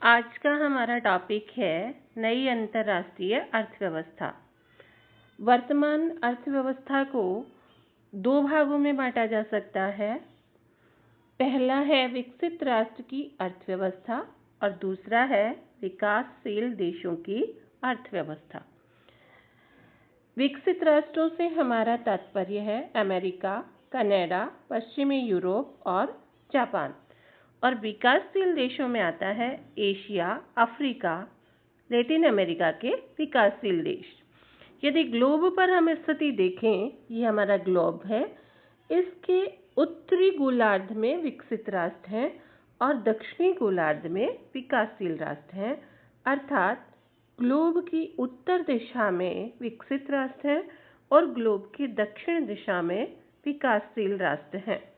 आज का हमारा टॉपिक है नई अंतर्राष्ट्रीय अर्थव्यवस्था। वर्तमान अर्थव्यवस्था को दो भागों में बांटा जा सकता है। पहला है विकसित राष्ट्र की अर्थव्यवस्था और दूसरा है विकासशील देशों की अर्थव्यवस्था। विकसित राष्ट्रों से हमारा तात्पर्य है अमेरिका, कनाडा, पश्चिमी यूरोप और जापान। और विकासशील देशों में आता है एशिया, अफ्रीका, लैटिन अमेरिका के विकासशील देश। यदि ग्लोब पर हम स्थिति देखें, ये हमारा ग्लोब है, इसके उत्तरी गोलार्ध में विकसित राष्ट्र हैं और दक्षिणी गोलार्ध में विकासशील राष्ट्र हैं। अर्थात ग्लोब की उत्तर दिशा में विकसित राष्ट्र हैं और ग्लोब की दक्षिण दिशा में विकासशील राष्ट्र हैं।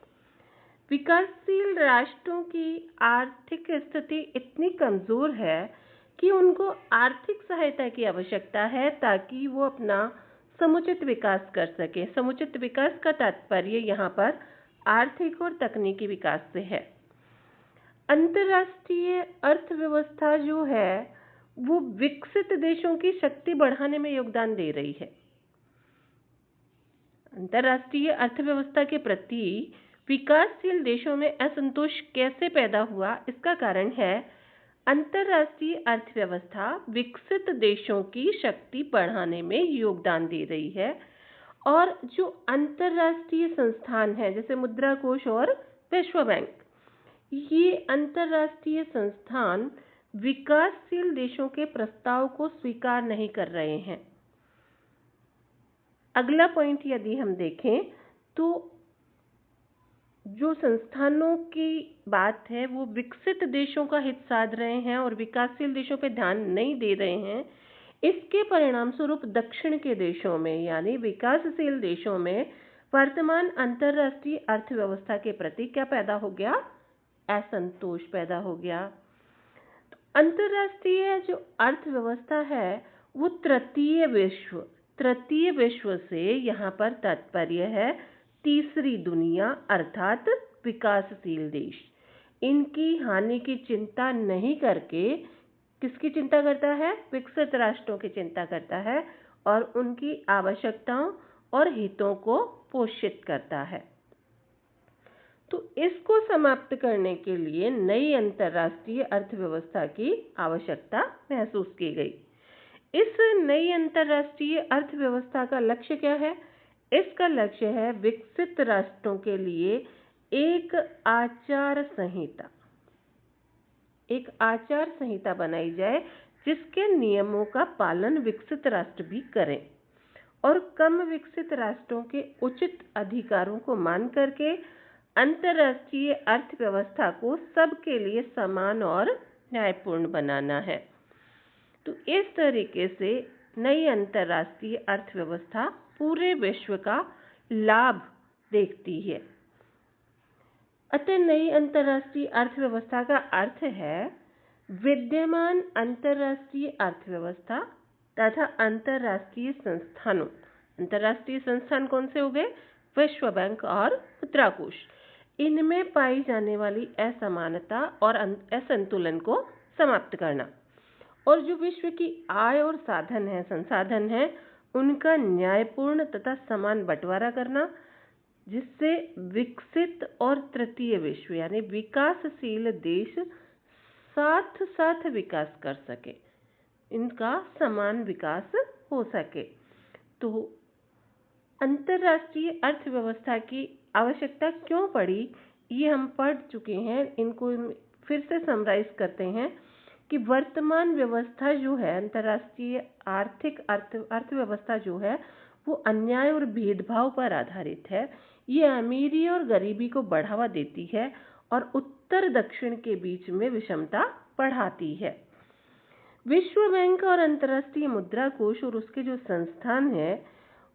विकासशील राष्ट्रों की आर्थिक स्थिति इतनी कमज़ोर है कि उनको आर्थिक सहायता की आवश्यकता है ताकि वो अपना समुचित विकास कर सके। समुचित विकास का तात्पर्य यहाँ पर आर्थिक और तकनीकी विकास से है। अंतर्राष्ट्रीय अर्थव्यवस्था जो है वो विकसित देशों की शक्ति बढ़ाने में योगदान दे रही है। अंतर्राष्ट्रीय अर्थव्यवस्था के प्रति विकासशील देशों में असंतोष कैसे पैदा हुआ, इसका कारण है अंतर्राष्ट्रीय अर्थव्यवस्था विकसित देशों की शक्ति बढ़ाने में योगदान दे रही है और जो अंतर्राष्ट्रीय संस्थान हैं जैसे मुद्रा कोष और विश्व बैंक, ये अंतर्राष्ट्रीय संस्थान विकासशील देशों के प्रस्ताव को स्वीकार नहीं कर रहे हैं। अगला पॉइंट यदि हम देखें तो जो संस्थानों की बात है वो विकसित देशों का हित साध रहे हैं और विकासशील देशों पर ध्यान नहीं दे रहे हैं। इसके परिणाम स्वरूप दक्षिण के देशों में यानी विकासशील देशों में वर्तमान अंतर्राष्ट्रीय अर्थव्यवस्था के प्रति क्या पैदा हो गया? असंतोष पैदा हो गया। तो अंतर्राष्ट्रीय जो अर्थव्यवस्था है वो तृतीय विश्व से यहाँ पर तात्पर्य है तीसरी दुनिया अर्थात विकासशील देश। इनकी हानि की चिंता नहीं करके किसकी चिंता करता है? विकसित राष्ट्रों की चिंता करता है और उनकी आवश्यकताओं और हितों को पोषित करता है। तो इसको समाप्त करने के लिए नई अंतर्राष्ट्रीय अर्थव्यवस्था की आवश्यकता महसूस की गई। इस नई अंतर्राष्ट्रीय अर्थव्यवस्था का लक्ष्य क्या है? इसका लक्ष्य है विकसित राष्ट्रों के लिए एक आचार संहिता बनाई जाए जिसके नियमों का पालन विकसित राष्ट्र भी करें और कम विकसित राष्ट्रों के उचित अधिकारों को मान करके अंतर्राष्ट्रीय अर्थव्यवस्था को सबके लिए समान और न्यायपूर्ण बनाना है। तो इस तरीके से नई अंतर्राष्ट्रीय अर्थव्यवस्था पूरे विश्व का लाभ देखती है। अतः नई अंतर्राष्ट्रीय अर्थव्यवस्था का अर्थ है विद्यमान अंतर्राष्ट्रीय अर्थव्यवस्था तथा अंतर्राष्ट्रीय संस्थानों। अंतर्राष्ट्रीय संस्थान कौन से हो गए? विश्व बैंक और मुद्रा कोष। इनमें पाई जाने वाली असमानता और असंतुलन को समाप्त करना और जो विश्व की आय और संसाधन है उनका न्यायपूर्ण तथा समान बंटवारा करना जिससे विकसित और तृतीय विश्व यानी विकासशील देश साथ साथ विकास कर सके, इनका समान विकास हो सके। तो अंतर्राष्ट्रीय अर्थव्यवस्था की आवश्यकता क्यों पड़ी ये हम पढ़ चुके हैं। इनको फिर से समराइज करते हैं कि वर्तमान व्यवस्था जो है अंतर्राष्ट्रीय आर्थिक अर्थव्यवस्था जो है वो अन्याय और भेदभाव पर आधारित है। ये अमीरी और गरीबी को बढ़ावा देती है और उत्तर दक्षिण के बीच में विषमता बढ़ाती है। विश्व बैंक और अंतर्राष्ट्रीय मुद्रा कोष और उसके जो संस्थान हैं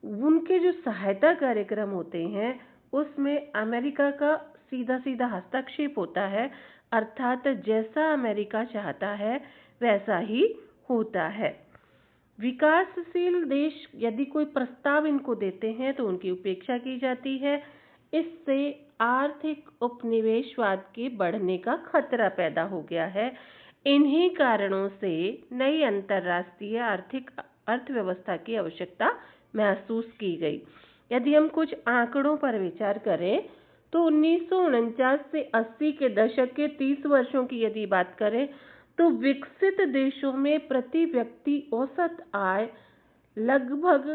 उनके जो सहायता कार्यक्रम होते हैं उसमें अमेरिका का सीधा हस्तक्षेप होता है, अर्थात जैसा अमेरिका चाहता है वैसा ही होता है। विकासशील देश यदि कोई प्रस्ताव इनको देते हैं तो उनकी उपेक्षा की जाती है। इससे आर्थिक उपनिवेशवाद के बढ़ने का खतरा पैदा हो गया है। इन्हीं कारणों से नई अंतर्राष्ट्रीय आर्थिक अर्थव्यवस्था की आवश्यकता महसूस की गई। यदि हम कुछ आंकड़ों पर विचार करें तो 1949 से 80 के दशक के 30 वर्षों की यदि बात करें तो विकसित देशों में प्रति व्यक्ति औसत आय लगभग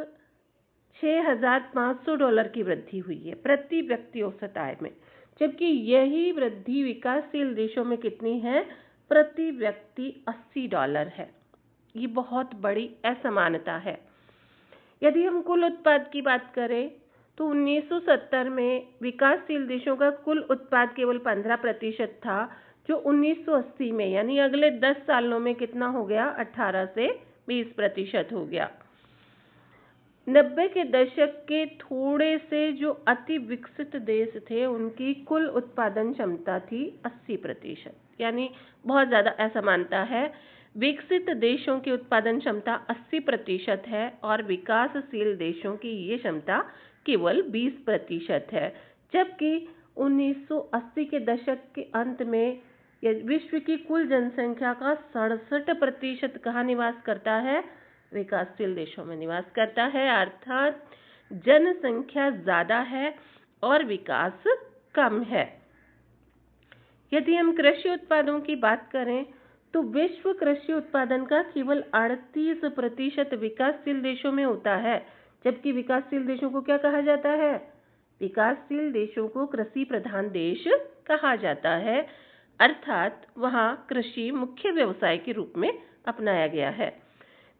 $6,500 की वृद्धि हुई है प्रति व्यक्ति औसत आय में, जबकि यही वृद्धि विकासशील देशों में कितनी है? प्रति व्यक्ति $80 है। ये बहुत बड़ी असमानता है। यदि हम कुल उत्पाद की बात करें तो 1970 में विकासशील देशों का कुल उत्पाद केवल 15% था, जो 1980 में यानी अगले 10 सालों में कितना हो गया? 18 से 20% हो गया। 90 के दशक के थोड़े से जो अति विकसित देश थे उनकी कुल उत्पादन क्षमता थी 80%, यानी बहुत ज़्यादा असमानता है। विकसित देशों की उत्पादन क्षमता 80% है और विकासशील देशों की ये क्षमता केवल 20% है, जबकि 1980 के दशक के अंत में विश्व की कुल जनसंख्या का 67% कहाँ निवास करता है? विकासशील देशों में निवास करता है, अर्थात जनसंख्या ज़्यादा है और विकास कम है। यदि हम कृषि उत्पादों की बात करें तो विश्व कृषि उत्पादन का केवल 38% विकासशील देशों में होता है, जबकि विकासशील देशों को क्या कहा जाता है? विकासशील देशों को कृषि प्रधान देश कहा जाता है, अर्थात वहाँ कृषि मुख्य व्यवसाय के रूप में अपनाया गया है।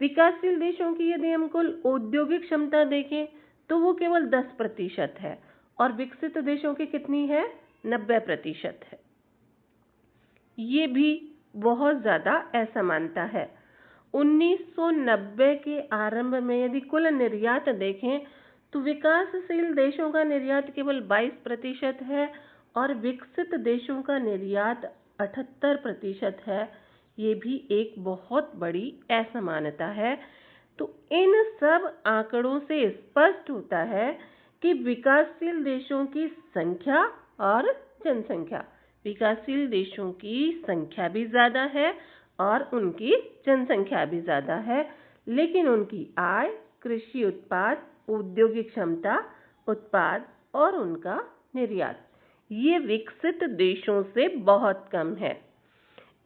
विकासशील देशों की यदि हम कुल औद्योगिक क्षमता देखें तो वो केवल 10% है और विकसित देशों की कितनी है? 90% है। ये भी बहुत ज़्यादा असमानता है। 1990 के आरंभ में यदि कुल निर्यात देखें तो विकासशील देशों का निर्यात केवल 22% है और विकसित देशों का निर्यात 78% है। ये भी एक बहुत बड़ी असमानता है। तो इन सब आंकड़ों से स्पष्ट होता है कि विकासशील देशों की संख्या और जनसंख्या, विकासशील देशों की संख्या भी ज़्यादा है और उनकी जनसंख्या भी ज़्यादा है, लेकिन उनकी आय, कृषि उत्पाद, औद्योगिक क्षमता, उत्पाद और उनका निर्यात ये विकसित देशों से बहुत कम है।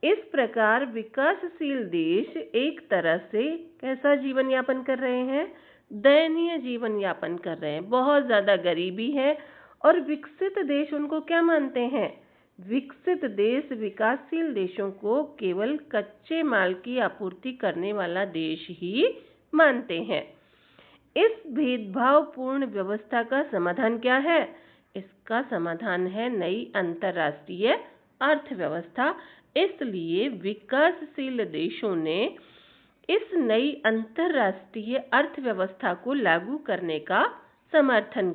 इस प्रकार विकासशील देश एक तरह से कैसा जीवन यापन कर रहे हैं? दयनीय जीवन यापन कर रहे हैं, बहुत ज़्यादा गरीबी है। और विकसित देश उनको क्या मानते हैं? विकसित देश विकासशील देशों को केवल कच्चे माल की आपूर्ति करने वाला देश ही मानते हैं। इस भेदभावपूर्ण व्यवस्था का समाधान क्या है? इसका समाधान है नई अंतर्राष्ट्रीय अर्थव्यवस्था। इसलिए विकासशील देशों ने इस नई अंतर्राष्ट्रीय अर्थव्यवस्था को लागू करने का समर्थन